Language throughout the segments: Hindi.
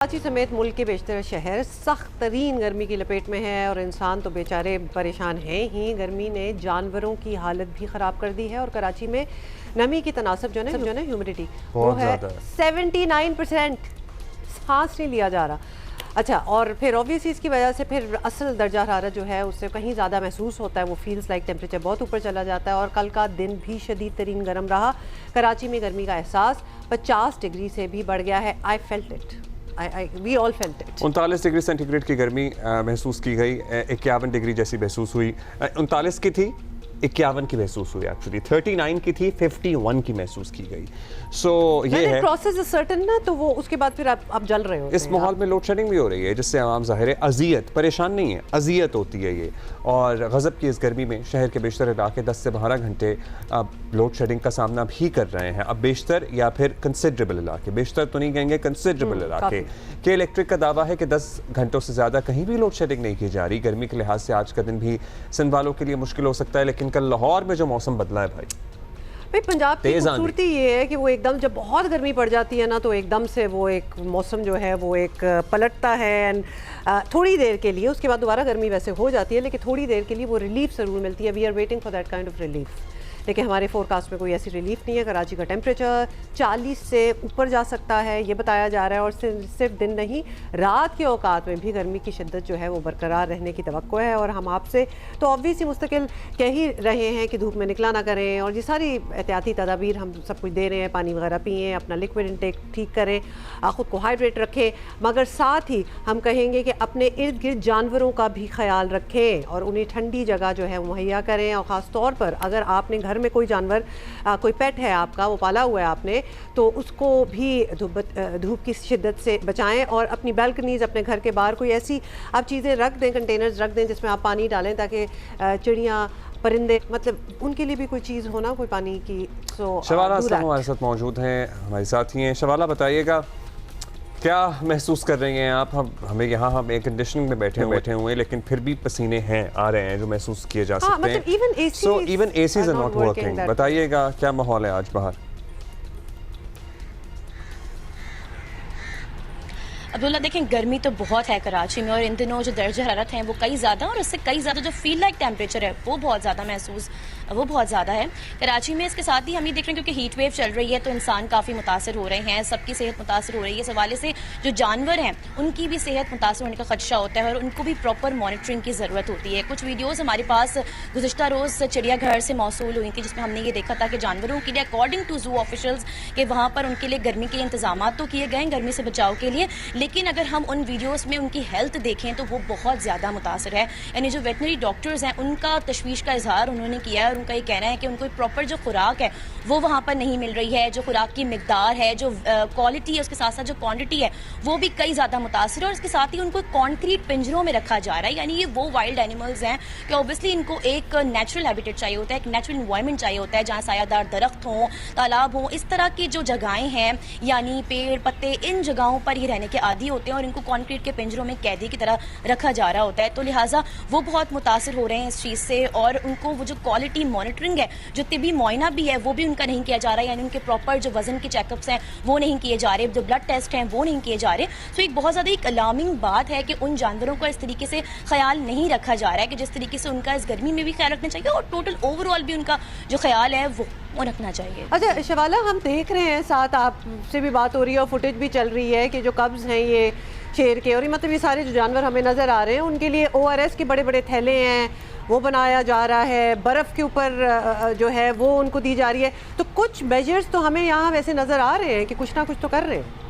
कराची समेत मुल्क के बेशतर शहर सख्त तरीन गर्मी की लपेट में है और इंसान तो बेचारे परेशान हैं ही। गर्मी ने जानवरों की हालत भी ख़राब कर दी है और कराची में नमी की तनासब जो है ह्यूमिडिटी वो है 79%। सांस नहीं लिया जा रहा। अच्छा, और फिर ऑब्वियसली इसकी वजह से फिर असल दर्जा हरारत जो है उससे कहीं ज़्यादा महसूस होता है। वो फील्स लाइक टेम्परेचर बहुत ऊपर चला जाता है और कल का दिन भी शदीद तरीन गर्म रहा। कराची में गर्मी का एहसास 50 डिग्री से भी बढ़ गया है। I felt it, we all felt it। 39 degree centigrade की गर्मी महसूस की गई। 51 डिग्री जैसी महसूस हुई। 39 की थी, 51 की महसूस हुई। एक्चुअली 39 की थी, 51 की महसूस की गई। सो ये है प्रोसेस इज सर्टेन ना, तो वो उसके बाद फिर आप जल रहे हो। इस माहौल में लोड शेडिंग भी हो रही है जिससे आवाम ज़ाहिर है अजियत, परेशान नहीं है, अजियत होती है ये। और गज़ब की इस गर्मी में शहर के बेशतर इलाके 10 से 12 घंटे अब लोड शेडिंग का सामना भी कर रहे हैं। अब बेशतर या फिर कंसिडरेबल इलाके, बेशतर तो नहीं कहेंगे, कंसिडरेबल इलाके के इलेक्ट्रिक का दावा है कि 10 घंटों से ज़्यादा कहीं भी लोड शेडिंग नहीं की जा रही। गर्मी के लिहाज से आज का दिन भी सिंध वालों के लिए मुश्किल हो सकता है, लेकिन कल लाहौर में जो मौसम बदला है भाई पंजाब की खूबसूरती ये है कि वो एकदम जब बहुत गर्मी पड़ जाती है ना तो एकदम से वो एक मौसम जो है वो एक पलटता है एंड थोड़ी देर के लिए, उसके बाद दोबारा गर्मी वैसे हो जाती है लेकिन थोड़ी देर के लिए वो रिलीफ ज़रूर मिलती है। We are waiting for that kind of relief, लेकिन हमारे फोरकास्ट में कोई ऐसी रिलीफ नहीं है। कराची का टेम्परेचर 40 से ऊपर जा सकता है ये बताया जा रहा है और सिर्फ दिन नहीं, रात के औकात में भी गर्मी की शिद्दत जो है वो बरकरार रहने की तवक्को है। और हम आपसे तो ऑब्वियसली मुस्तकिल कह ही रहे हैं कि धूप में निकला ना करें और ये सारी एहतियाती तदाबीर हम सब कुछ दे रहे हैं। पानी वगैरह पिएँ, अपना लिक्विड इंटेक ठीक करें, ख़ुद को हाइड्रेट रखें, मगर साथ ही हम कहेंगे कि अपने इर्द गिर्द जानवरों का भी ख्याल रखें और उन्हें ठंडी जगह जो है मुहैया करें। और ख़ास तौर पर अगर आपने घर में कोई जानवर कोई पेट है आपका, वो पाला हुआ है आपने, तो उसको भी धूप की शिद्दत से बचाएं और अपनी बालकनीज, अपने घर के बाहर कोई ऐसी आप चीज़ें रख दें, कंटेनर्स रख दें जिसमें आप पानी डालें ताकि चिड़ियाँ, परिंदे, मतलब उनके लिए भी कोई चीज़ हो ना, कोई पानी की। शवाला अस्लम हमारे साथ मौजूद हैं, हमारे साथ ही हैं। शवाला बताइएगा क्या महसूस कर रही हैं आप? हमें यहाँ हम एयर कंडीशनिंग में बैठे हुए हैं लेकिन फिर भी पसीने हैं आ रहे हैं जो महसूस किए जा सकते हैं। So even ACs are not working. बताइएगा क्या माहौल है आज बाहर? अब्दुल्ला, देखें गर्मी तो बहुत है कराची में और इन दिनों जो दर्जा हरारत है वो कई ज़्यादा और उससे कई ज़्यादा जो फील लाइक टेम्परेचर है वो बहुत ज़्यादा है कराची में। इसके साथ ही हम ये देख रहे हैं क्योंकि हीट वेव चल रही है तो इंसान काफ़ी मुतासर हो रहे हैं, सबकी सेहत मुतासर हो रही है। इस हवाले से जो जानवर हैं उनकी भी सेहत मुतासर होने का खदशा होता है और उनको भी प्रॉपर मॉनिटरिंग की ज़रूरत होती है। कुछ वीडियोज़ हमारे पास गुज़िश्ता रोज़ चिड़ियाघर से मौसूल हुई थी जिसमें हमने ये देखा था कि जानवरों के लिए अकॉर्डिंग टू जू ऑफिशल्स के वहाँ पर उनके लिए गर्मी के इंतजाम तो किए गए गर्मी से बचाव के लिए, लेकिन अगर हम उन वीडियोस में उनकी हेल्थ देखें तो वो बहुत ज़्यादा मुतासर है। यानी जो वेटनरी डॉक्टर्स हैं उनका तशवीश का इजहार उन्होंने किया है और उनका ये कहना है कि उनको प्रॉपर जो खुराक है वो वहाँ पर नहीं मिल रही है। जो खुराक की मिकदार है, जो क्वालिटी है, उसके साथ साथ जो क्वांटिटी है वो भी कई ज़्यादा मुतासर है। और इसके साथ ही उनको कॉन्क्रीट पिंजरों में रखा जा रहा है। यानी ये वो वाइल्ड एनिमल्स हैं कि ऑब्वियसली इनको एक नेचुरल हैबिटेट चाहिए होता है, एक नेचुरल इन्वायरमेंट चाहिए होता है जहाँ सायादार दरख्त हों, तालाब हों, इस तरह की जो जगहें हैं यानी पेड़ पत्ते, इन जगहों पर ये रहने के आदी होते हैं और इनको कॉन्क्रीट के पिंजरों में कैदी की तरह रखा जा रहा होता है। तो लिहाजा वो बहुत मुतासर हो रहे हैं इस चीज़ से और उनको वो जो क्वालिटी मॉनिटरिंग है, जो तिबी मुआयना भी है वो भी उनका नहीं किया जा रहा है। यानी उनके प्रॉपर जो वजन के चेकअप्स हैं वो नहीं किए जा रहे, जो ब्लड टेस्ट हैं वो नहीं किए जा रहे। तो एक बहुत ज़्यादा एक अलार्मिंग बात है कि उन जानवरों का इस तरीके से ख्याल नहीं रखा जा रहा है कि जिस तरीके से उनका इस गर्मी में भी ख्याल रखना चाहिए और टोटल ओवरऑल भी उनका जो ख्याल है वो रखना चाहिए। अच्छा शवाला, हम देख रहे हैं, साथ आपसे भी बात हो रही है और फुटेज भी चल रही है कि जो कब्ज़ हैं ये शेर के और मतलब ये सारे जो जानवर हमें नज़र आ रहे हैं उनके लिए ORS के बड़े बड़े थैले हैं वो बनाया जा रहा है, बर्फ़ के ऊपर जो है वो उनको दी जा रही है। तो कुछ मेजर्स तो हमें यहाँ वैसे नज़र आ रहे हैं कि कुछ ना कुछ तो कर रहे हैं।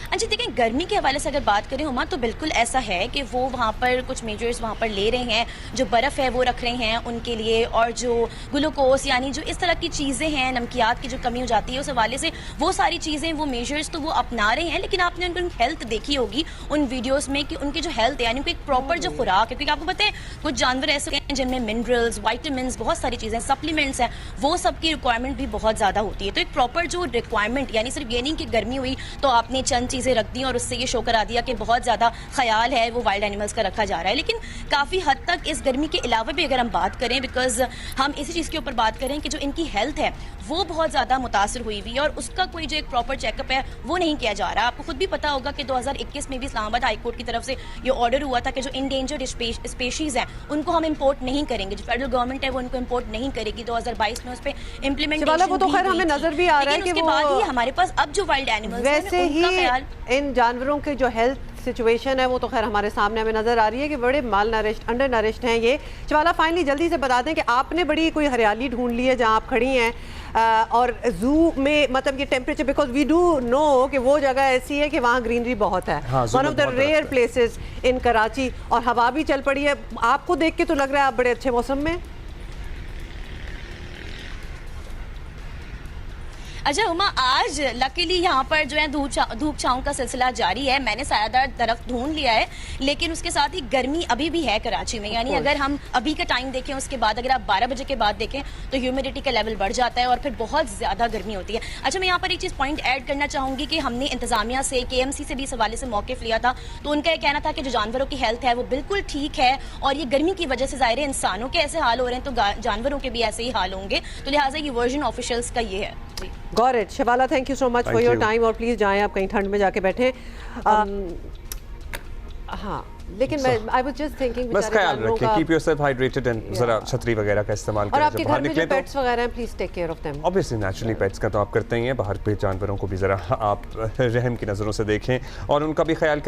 अच्छा देखिए, गर्मी के हवाले से अगर बात करें हुमा तो बिल्कुल ऐसा है कि वो वहाँ पर कुछ मेजर्स वहाँ पर ले रहे हैं, जो बर्फ़ है वो रख रहे हैं उनके लिए और जो ग्लूकोस यानी जो इस तरह की चीज़ें हैं, नमकियात की जो कमी हो जाती है उस हवाले से वो सारी चीज़ें, वो मेजर्स तो वो अपना रहे हैं। लेकिन आपने उनकी हेल्थ देखी होगी उन वीडियोज़ में कि उनकी जो हेल्थ है यानी उनको एक प्रॉपर जो खुराक है, क्योंकि आपको पता है कुछ जानवर ऐसे हैं जिनमें मिनरल्स, वाइटामिन, बहुत सारी चीज़ें, सप्लीमेंट्स हैं, वो सब की रिक्वायरमेंट भी बहुत ज़्यादा होती है। तो एक प्रॉपर जो रिक्वायरमेंट, यानी सिर्फ ये नहीं कि गर्मी हुई तो आपने चंद चीज़ें चीज़ें रख दी और उससे ये शो करा दिया कि बहुत ज़्यादा ख्याल है वो वाइल्ड एनिमल्स का रखा जा रहा है। लेकिन काफ़ी हद तक इस गर्मी के अलावा भी अगर हम बात करें, बिकॉज हम इसी चीज़ के ऊपर बात करें कि जो इनकी हेल्थ है वो बहुत ज़्यादा मुतासर हुई हुई है और उसका कोई जो एक प्रॉपर चेकअप है वो नहीं किया जा रहा। आपको खुद भी पता होगा कि 2021 में भी इस्लामाबाद हाई कोर्ट की तरफ से ये ऑर्डर हुआ था कि जो इंडेंजर्ड स्पेशीज़ हैं उनको हम इंपोर्ट नहीं करेंगे, जो फेडरल गवर्नमेंट है वो उनको इंपोर्ट नहीं करेगी। 2022 में उस पर इम्प्लीमेंटेशन वो तो खैर हमें नजर भी आ रहा है कि उसके बाद ही हमारे पास अब जो वाइल्ड एनिमल्स वैसे ही इन जानवरों के जो हेल्थ सिचुएशन है वो तो खैर हमारे सामने हमें नजर आ रही है कि बड़े माल नरिश्ड, अंडर नरिश्ड हैं ये। शिवाला, फाइनली जल्दी से बता दें कि आपने बड़ी कोई हरियाली ढूंढ ली है जहां आप खड़ी हैं और जू में मतलब ये temperature, because we do know कि वो जगह ऐसी है कि वहाँ ग्रीनरी बहुत है, one of the rare places in Karachi, और हवा भी चल पड़ी है। आपको देख के तो लग रहा है आप बड़े अच्छे मौसम में। अच्छा उमा, आज लकीली यहाँ पर जो है धूप छाँव का सिलसिला जारी है। मैंने सायादार दरख्त ढूंढ लिया है, लेकिन उसके साथ ही गर्मी अभी भी है कराची में। यानी अगर हम अभी का टाइम देखें, उसके बाद अगर आप 12 बजे के बाद देखें तो ह्यूमिडिटी का लेवल बढ़ जाता है और फिर बहुत ज़्यादा गर्मी होती है। अच्छा, मैं यहाँ पर एक चीज़ पॉइंट ऐड करना चाहूँगी कि हमने इंतजामिया से, KMC से भी इस हवाले से मौक़िफ़ लिया था, तो उनका ये कहना था कि जो जानवरों की हेल्थ है वो बिल्कुल ठीक है और ये गर्मी की वजह से ज़ाहिर है इंसानों के ऐसे हाल हो रहे हैं तो जानवरों के भी ऐसे ही हाल होंगे, तो लिहाजा ये वर्जन ऑफिशियल्स का ये है। Got it. Shivala, thank you so much for your time, और प्लीज़ जाएं आप कहीं ठंड में जाके बैठें। हाँ, लेकिन मैं आई वाज जस्ट थिंकिंग बस ख्याल रखें, कीप योरसेल्फ हाइड्रेटेड एंड जरा छतरी वगैरह का इस्तेमाल करें। और आपके घर में जो पेट्स वगैरह हैं, please take care of them. Obviously naturally pets का तो आप करते ही हैं, बाहर पे जानवरों को भी जरा आप रहम की नज़रों से देखें और उनका भी ख्याल करें।